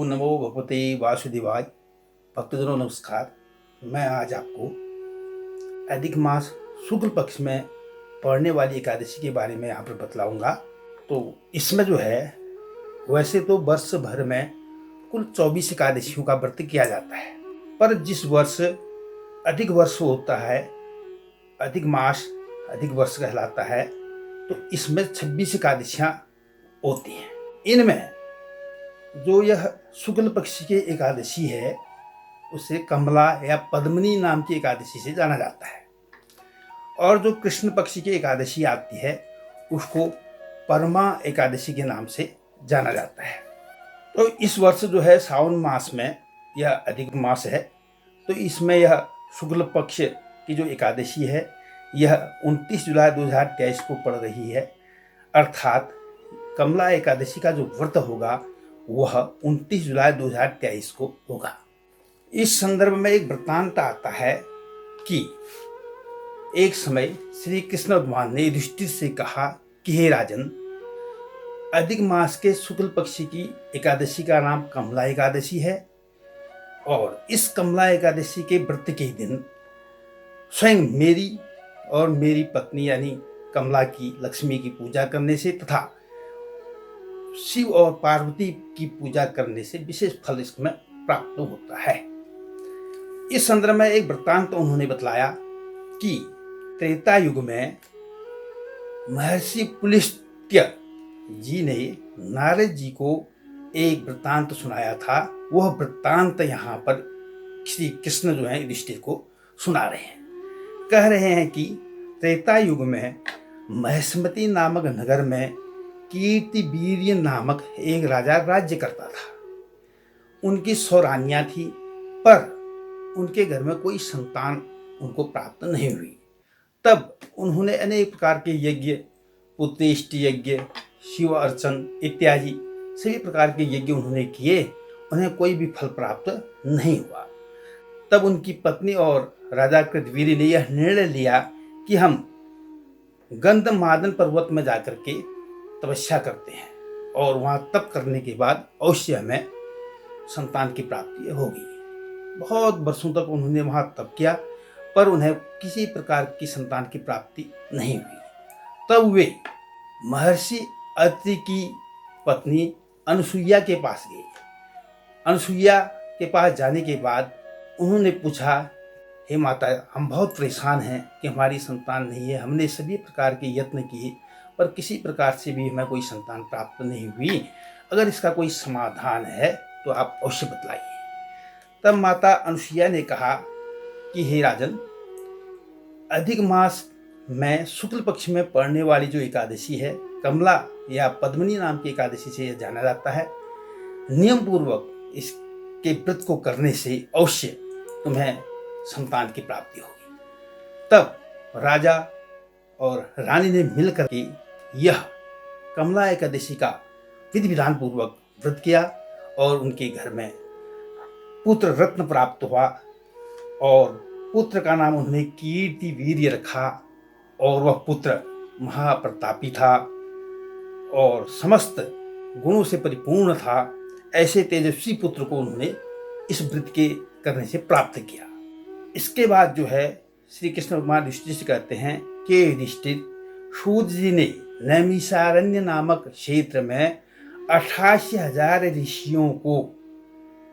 ओम नमो भगवते वासुदेवाय। भक्तजनों नमस्कार। मैं आज आपको अधिक मास शुक्ल पक्ष में पड़ने वाली एकादशी के बारे में यहाँ पर बतलाऊंगा। तो इसमें जो है, वैसे तो वर्ष भर में कुल 24 एकादशियों का व्रत किया जाता है, पर जिस वर्ष अधिक वर्ष होता है, अधिक मास अधिक वर्ष कहलाता है, तो इसमें 26 एकादशियां होती हैं। इनमें जो यह शुक्ल पक्ष की एकादशी है, उसे कमला या पद्मिनी नाम की एकादशी से जाना जाता है, और जो कृष्ण पक्ष की एकादशी आती है उसको परमा एकादशी के नाम से जाना जाता है। तो इस वर्ष जो है सावन मास में यह अधिक मास है, तो इसमें यह शुक्ल पक्ष की जो एकादशी है यह 29 जुलाई 2023 को पड़ रही है, अर्थात कमला एकादशी का जो व्रत होगा वह 29 जुलाई 2023 को होगा। इस संदर्भ में एक वृत्तांत आता है कि एक समय श्री कृष्ण भगवान ने युधिष्ठिर से कहा कि हे राजन, अधिक मास के शुक्ल पक्ष की एकादशी का नाम कमला एकादशी है, और इस कमला एकादशी के व्रत के दिन स्वयं मेरी और मेरी पत्नी यानी कमला की, लक्ष्मी की पूजा करने से तथा शिव और पार्वती की पूजा करने से विशेष फल इसमें प्राप्त होता है। इस संदर्भ में एक वृत्तांत उन्होंने बतलाया कि त्रेता युग में महर्षि पुलस्त्य जी ने नारद जी को एक वृत्तांत सुनाया था। वह वृत्तांत यहाँ पर श्री कृष्ण जो है युधिष्ठिर को सुना रहे हैं। कह रहे हैं कि त्रेता युग में महेश्मती नामक नगर में कीर्तिवीर्य नामक एक राजा राज्य करता था। उनकी 100 रानियां थी, पर उनके घर में कोई संतान उनको प्राप्त नहीं हुई। तब उन्होंने अनेक प्रकार के यज्ञ, पुत्रेष्टि यज्ञ, शिव अर्चन इत्यादि सभी प्रकार के यज्ञ उन्होंने किए, उन्हें कोई भी फल प्राप्त नहीं हुआ। तब उनकी पत्नी और राजा कृतवीर्य ने यह निर्णय लिया कि हम गंधमादन पर्वत में जाकर के तपस्या करते हैं, और वहाँ तप करने के बाद अवश्य हमें संतान की प्राप्ति होगी। बहुत वर्षों तक उन्होंने वहाँ तप किया, पर उन्हें किसी प्रकार की संतान की प्राप्ति नहीं हुई। तब वे महर्षि अत्रि की पत्नी अनुसुईया के पास गए। अनुसुईया के पास जाने के बाद उन्होंने पूछा, हे माता, हम बहुत परेशान हैं कि हमारी संतान नहीं है। हमने सभी प्रकार के यत्न किए, पर किसी प्रकार से भी हमें कोई संतान प्राप्त नहीं हुई। अगर इसका कोई समाधान है तो आप अवश्य बतलाइए। तब माता अनुसुईया ने कहा कि हे राजन, अधिक मास में शुक्ल पक्ष में पड़ने वाली जो एकादशी है, कमला या पद्मिनी नाम की एकादशी से यह जाना जाता है। नियम पूर्वक इसके व्रत को करने से अवश्य तुम्हें संतान की प्राप्ति होगी। तब राजा और रानी ने मिलकर के यह कमला एकादशी का विधि विधान पूर्वक व्रत किया, और उनके घर में पुत्र रत्न प्राप्त हुआ, और पुत्र का नाम उन्होंने कीर्तिवीर्य रखा, और वह पुत्र महाप्रतापी था और समस्त गुणों से परिपूर्ण था। ऐसे तेजस्वी पुत्र को उन्होंने इस व्रत के करने से प्राप्त किया। इसके बाद जो है श्री कृष्ण भगवान युधिष्ठिर से कहते हैं कि युधिष्ठिर, सूत जी ने नैमिषारण्य नामक क्षेत्र में 88,000 ऋषियों को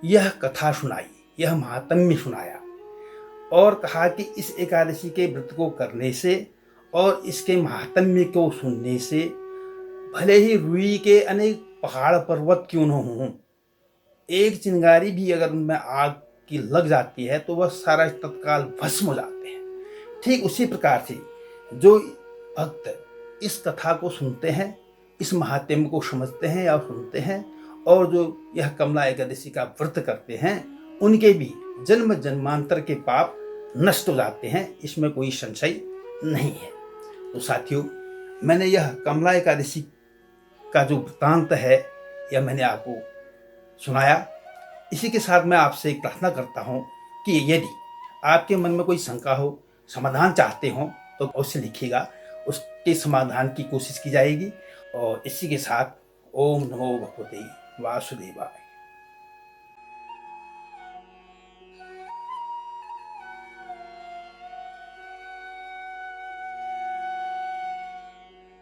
यह कथा सुनाई, यह महात्म्य सुनाया, और कहा कि इस एकादशी के व्रत को करने से और इसके महात्म्य को सुनने से भले ही रुई के अनेक पहाड़ पर्वत क्यों न हों, एक चिंगारी भी अगर उनमें आग की लग जाती है तो वह सारा तत्काल भस्म हो जाते हैं। ठीक उसी प्रकार से जो भक्त इस कथा को सुनते हैं, इस महात्म्य को समझते हैं या सुनते हैं, और जो यह कमला एकादशी का व्रत करते हैं, उनके भी जन्म जन्मांतर के पाप नष्ट हो जाते हैं। इसमें कोई संशय नहीं है। तो साथियों, मैंने यह कमला एकादशी का जो वृत्तांत है यह मैंने आपको सुनाया। इसी के साथ मैं आपसे एक प्रार्थना करता हूँ कि यदि आपके मन में कोई शंका हो, समाधान चाहते हो, तो अवश्य लिखिएगा, उसके समाधान की कोशिश की जाएगी। और इसी के साथ ओम नमो भगवते वासुदेवाय।